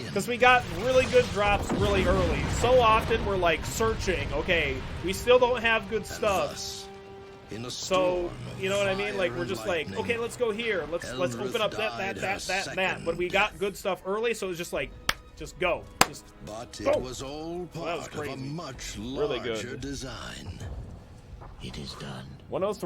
because we got really good drops really early. So often we're searching. Okay, we still don't have good stuff. So, you know what I mean? We're just okay, let's go here. Let's open up that map. But we got good stuff early, so it was just just go. But go. It was all part of a much larger really good design. It is done. 103.